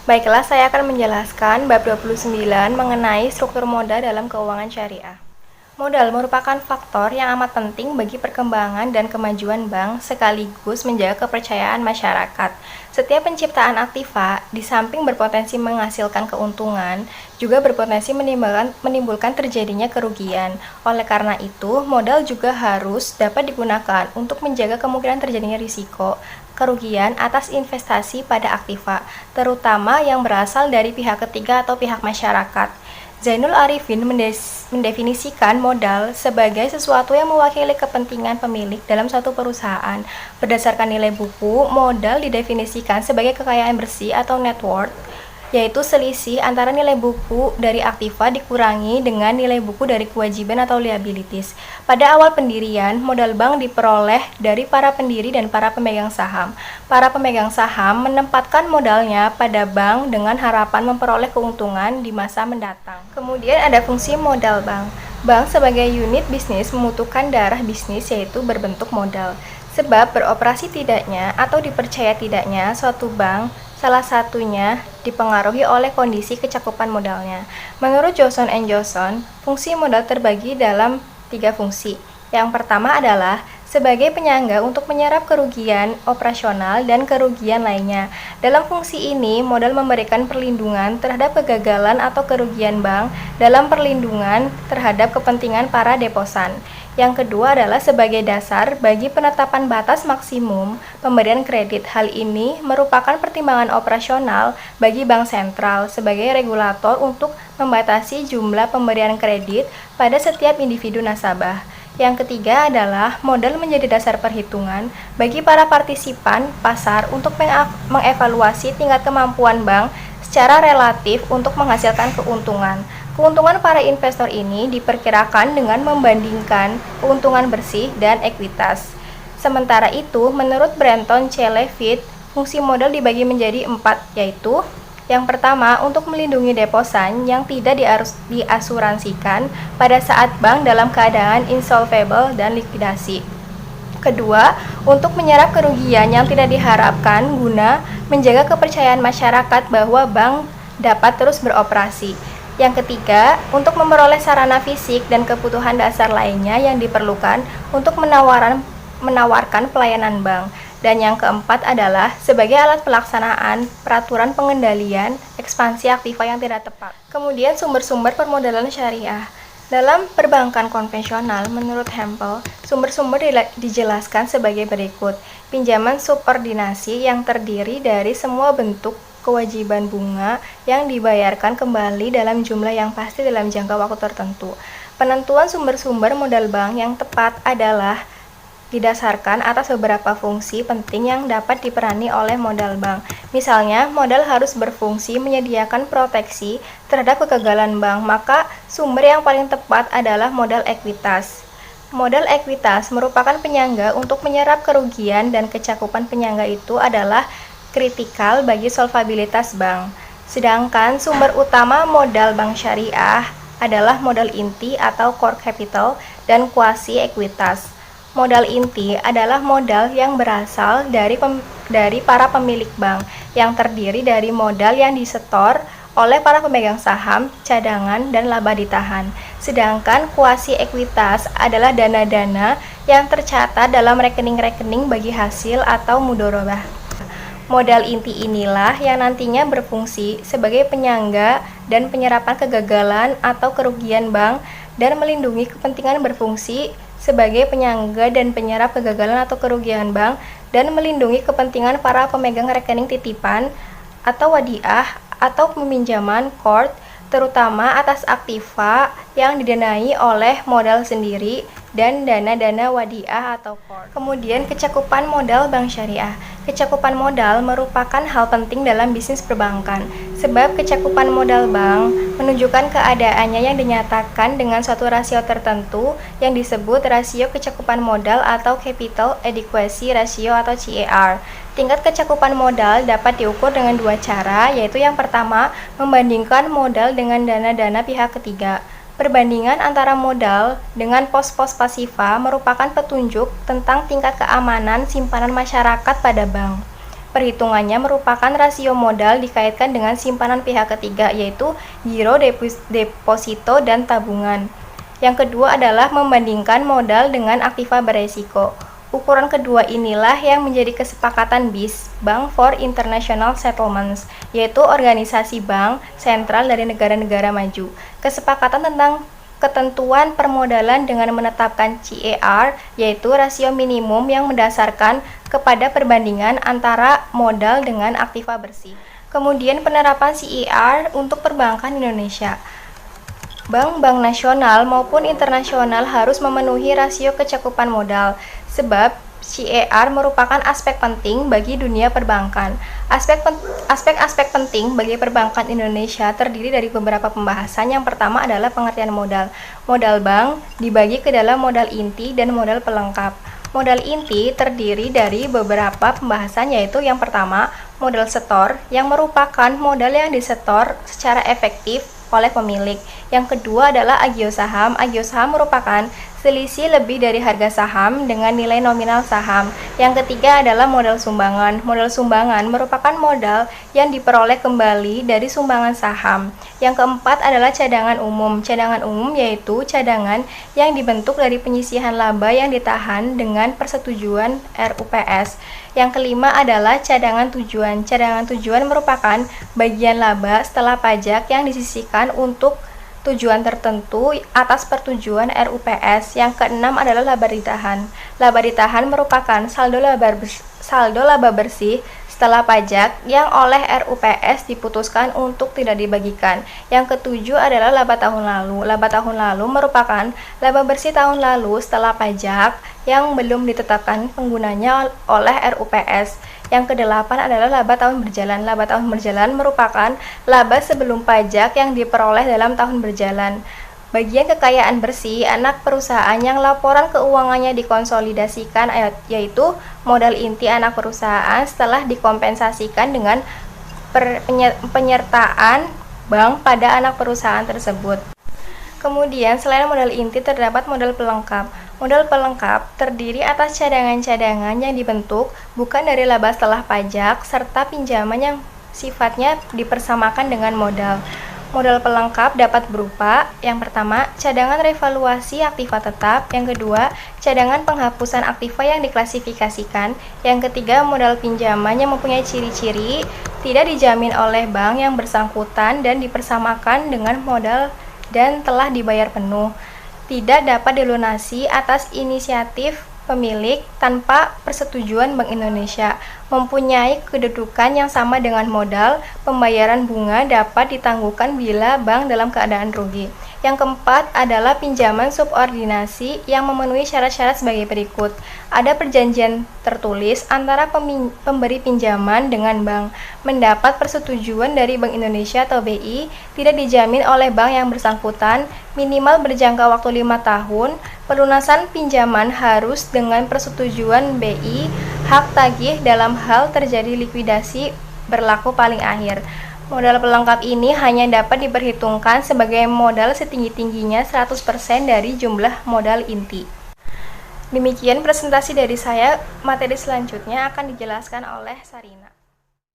Baiklah, saya akan menjelaskan bab 29 mengenai struktur modal dalam keuangan syariah. Modal merupakan faktor yang amat penting bagi perkembangan dan kemajuan bank sekaligus menjaga kepercayaan masyarakat. Setiap penciptaan aktiva, di samping berpotensi menghasilkan keuntungan, juga berpotensi menimbulkan terjadinya kerugian. Oleh karena itu, modal juga harus dapat digunakan untuk menjaga kemungkinan terjadinya risiko kerugian atas investasi pada aktiva, terutama yang berasal dari pihak ketiga atau pihak masyarakat. Zainul Arifin mendefinisikan modal sebagai sesuatu yang mewakili kepentingan pemilik dalam suatu perusahaan. Berdasarkan nilai buku, modal didefinisikan sebagai kekayaan bersih atau net worth, yaitu selisih antara nilai buku dari aktiva dikurangi dengan nilai buku dari kewajiban atau liabilities. Pada awal pendirian, modal bank diperoleh dari para pendiri dan para pemegang saham. Para pemegang saham menempatkan modalnya pada bank dengan harapan memperoleh keuntungan di masa mendatang. Kemudian ada fungsi modal bank. Bank sebagai unit bisnis membutuhkan darah bisnis, yaitu berbentuk modal. Sebab beroperasi tidaknya atau dipercaya tidaknya suatu bank salah satunya dipengaruhi oleh kondisi kecakupan modalnya. Menurut Johnson & Johnson, fungsi modal terbagi dalam 3 fungsi. Yang pertama adalah sebagai penyangga untuk menyerap kerugian operasional dan kerugian lainnya. Dalam fungsi ini, modal memberikan perlindungan terhadap kegagalan atau kerugian bank dalam perlindungan terhadap kepentingan para deposan. Yang kedua adalah sebagai dasar bagi penetapan batas maksimum pemberian kredit. Hal ini merupakan pertimbangan operasional bagi bank sentral sebagai regulator untuk membatasi jumlah pemberian kredit pada setiap individu nasabah. Yang ketiga adalah modal menjadi dasar perhitungan bagi para partisipan pasar untuk mengevaluasi tingkat kemampuan bank secara relatif untuk menghasilkan keuntungan. Keuntungan para investor ini diperkirakan dengan membandingkan keuntungan bersih dan ekuitas. Sementara itu, menurut Brenton C. Leavitt, fungsi modal dibagi menjadi 4, yaitu yang pertama, untuk melindungi deposan yang tidak diasuransikan pada saat bank dalam keadaan insolvable dan likuidasi. Kedua, untuk menyerap kerugian yang tidak diharapkan guna menjaga kepercayaan masyarakat bahwa bank dapat terus beroperasi. Yang ketiga, untuk memperoleh sarana fisik dan kebutuhan dasar lainnya yang diperlukan untuk menawarkan pelayanan bank. Dan yang keempat adalah sebagai alat pelaksanaan peraturan pengendalian ekspansi aktiva yang tidak tepat. Kemudian sumber-sumber permodalan syariah. Dalam perbankan konvensional, menurut Hempel, sumber-sumber dijelaskan sebagai berikut. Pinjaman subordinasi yang terdiri dari semua bentuk kewajiban bunga yang dibayarkan kembali dalam jumlah yang pasti dalam jangka waktu tertentu. Penentuan sumber-sumber modal bank yang tepat adalah didasarkan atas beberapa fungsi penting yang dapat diperani oleh modal bank. Misalnya, modal harus berfungsi menyediakan proteksi terhadap kegagalan bank, maka sumber yang paling tepat adalah modal ekuitas. Modal ekuitas merupakan penyangga untuk menyerap kerugian dan kecakupan penyangga itu adalah kritikal bagi solvabilitas bank. Sedangkan sumber utama modal bank syariah adalah modal inti atau core capital dan kuasi ekuitas. Modal inti adalah modal yang berasal dari para pemilik bank yang terdiri dari modal yang disetor oleh para pemegang saham, cadangan, dan laba ditahan. Sedangkan kuasi ekuitas adalah dana-dana yang tercatat dalam rekening-rekening bagi hasil atau mudorobah. Modal inti inilah yang nantinya berfungsi sebagai penyangga dan penyerapan kegagalan atau kerugian bank dan melindungi kepentingan berfungsi sebagai penyangga dan penyerap kegagalan atau kerugian bank dan melindungi kepentingan para pemegang rekening titipan atau wadiah atau peminjaman core, terutama atas aktiva yang didanai oleh modal sendiri dan dana-dana wadiah atau core. Kemudian kecakupan modal bank syariah. Kecakupan modal merupakan hal penting dalam bisnis perbankan, sebab kecakupan modal bank menunjukkan keadaannya yang dinyatakan dengan suatu rasio tertentu yang disebut rasio kecakupan modal atau Capital Adequacy Ratio atau CAR. Tingkat kecakupan modal dapat diukur dengan 2 cara, yaitu yang pertama, membandingkan modal dengan dana-dana pihak ketiga. Perbandingan antara modal dengan pos-pos pasifa merupakan petunjuk tentang tingkat keamanan simpanan masyarakat pada bank. Perhitungannya merupakan rasio modal dikaitkan dengan simpanan pihak ketiga, yaitu giro, deposito, dan tabungan. Yang kedua adalah membandingkan modal dengan aktiva beresiko. Ukuran kedua inilah yang menjadi kesepakatan BIS, Bank for International Settlements, yaitu organisasi bank sentral dari negara-negara maju. Kesepakatan tentang ketentuan permodalan dengan menetapkan CER, yaitu rasio minimum yang mendasarkan kepada perbandingan antara modal dengan aktiva bersih. Kemudian penerapan CER untuk perbankan Indonesia. Bank-bank nasional maupun internasional harus memenuhi rasio kecakupan modal, sebab CER merupakan aspek penting bagi dunia perbankan. Aspek-aspek penting bagi perbankan Indonesia terdiri dari beberapa pembahasan. Yang pertama adalah pengertian modal. Modal bank dibagi ke dalam modal inti dan modal pelengkap. Modal inti terdiri dari beberapa pembahasan, yaitu yang pertama, modal setor, yang merupakan modal yang disetor secara efektif oleh pemilik. Yang kedua adalah agio saham. Agio saham merupakan selisih lebih dari harga saham dengan nilai nominal saham. Yang ketiga adalah modal sumbangan. Modal sumbangan merupakan modal yang diperoleh kembali dari sumbangan saham. Yang keempat adalah cadangan umum. Cadangan umum yaitu cadangan yang dibentuk dari penyisihan laba yang ditahan dengan persetujuan RUPS. Yang kelima adalah cadangan tujuan. Cadangan tujuan merupakan bagian laba setelah pajak yang disisihkan untuk tujuan tertentu atas persetujuan RUPS. Yang keenam adalah laba ditahan. Laba ditahan merupakan saldo laba bersih setelah pajak yang oleh RUPS diputuskan untuk tidak dibagikan. Yang ketujuh adalah laba tahun lalu. Laba tahun lalu merupakan laba bersih tahun lalu setelah pajak yang belum ditetapkan penggunanya oleh RUPS. Yang kedelapan adalah laba tahun berjalan. Laba tahun berjalan merupakan laba sebelum pajak yang diperoleh dalam tahun berjalan. Bagian kekayaan bersih anak perusahaan yang laporan keuangannya dikonsolidasikan, yaitu modal inti anak perusahaan setelah dikompensasikan dengan penyertaan bank pada anak perusahaan tersebut. Kemudian selain modal inti terdapat modal pelengkap. Modal pelengkap terdiri atas cadangan-cadangan yang dibentuk bukan dari laba setelah pajak serta pinjaman yang sifatnya dipersamakan dengan modal. Modal pelengkap dapat berupa, yang pertama, cadangan revaluasi aktiva tetap, yang kedua, cadangan penghapusan aktiva yang diklasifikasikan, yang ketiga, modal pinjaman yang mempunyai ciri-ciri tidak dijamin oleh bank yang bersangkutan dan dipersamakan dengan modal dan telah dibayar penuh, tidak dapat dilunasi atas inisiatif pemilik tanpa persetujuan Bank Indonesia, mempunyai kedudukan yang sama dengan modal, pembayaran bunga dapat ditangguhkan bila bank dalam keadaan rugi. Yang keempat adalah pinjaman subordinasi yang memenuhi syarat-syarat sebagai berikut. Ada perjanjian tertulis antara pemberi pinjaman dengan bank, mendapat persetujuan dari Bank Indonesia atau BI, tidak dijamin oleh bank yang bersangkutan, minimal berjangka waktu 5 tahun, pelunasan pinjaman harus dengan persetujuan BI, hak tagih dalam hal terjadi likuidasi berlaku paling akhir. Modal pelengkap ini hanya dapat diperhitungkan sebagai modal setinggi-tingginya 100% dari jumlah modal inti. Demikian presentasi dari saya, materi selanjutnya akan dijelaskan oleh Sarina.